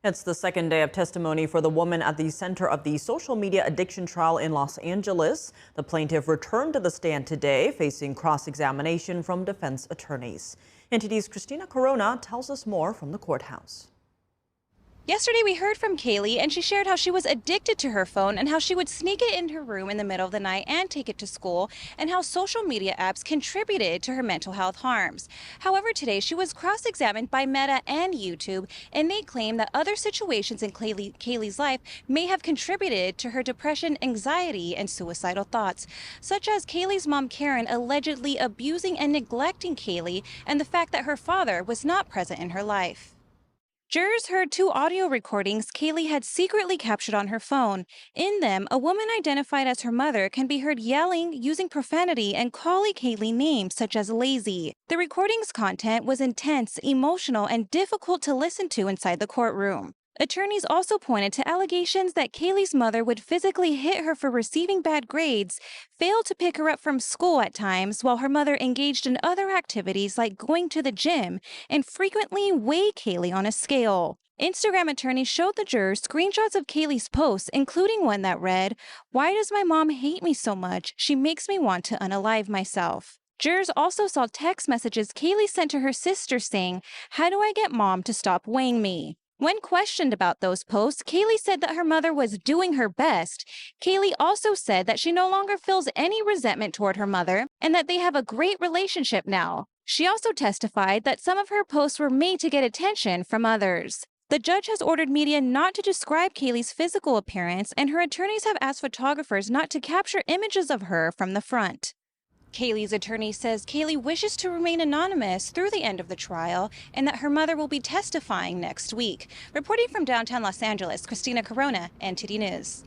It's the second day of testimony for the woman at the center of the social media addiction trial in Los Angeles. The plaintiff returned to the stand today, facing cross-examination from defense attorneys. NTD's Christina Corona tells us more from the courthouse. Yesterday, we heard from Kaylee, and she shared how she was addicted to her phone and how she would sneak it in her room in the middle of the night and take it to school, and how social media apps contributed to her mental health harms. However, today she was cross-examined by Meta and YouTube, and they claim that other situations in Kaylee's life may have contributed to her depression, anxiety, and suicidal thoughts, such as Kaylee's mom, Karen, allegedly abusing and neglecting Kaylee, and the fact that her father was not present in her life. Jurors heard two audio recordings Kaylee had secretly captured on her phone. In them, a woman identified as her mother can be heard yelling, using profanity, and calling Kaylee names such as lazy. The recording's content was intense, emotional, and difficult to listen to inside the courtroom. Attorneys also pointed to allegations that Kaylee's mother would physically hit her for receiving bad grades, fail to pick her up from school at times, while her mother engaged in other activities like going to the gym, and frequently weigh Kaylee on a scale. Instagram attorneys showed the jurors screenshots of Kaylee's posts, including one that read, "Why does my mom hate me so much? She makes me want to unalive myself." Jurors also saw text messages Kaylee sent to her sister saying, "How do I get mom to stop weighing me?" When questioned about those posts, Kaylee said that her mother was doing her best. Kaylee also said that she no longer feels any resentment toward her mother and that they have a great relationship now. She also testified that some of her posts were made to get attention from others. The judge has ordered media not to describe Kaylee's physical appearance, and her attorneys have asked photographers not to capture images of her from the front. Kaylee's attorney says Kaylee wishes to remain anonymous through the end of the trial and that her mother will be testifying next week. Reporting from downtown Los Angeles, Christina Corona, NTD News.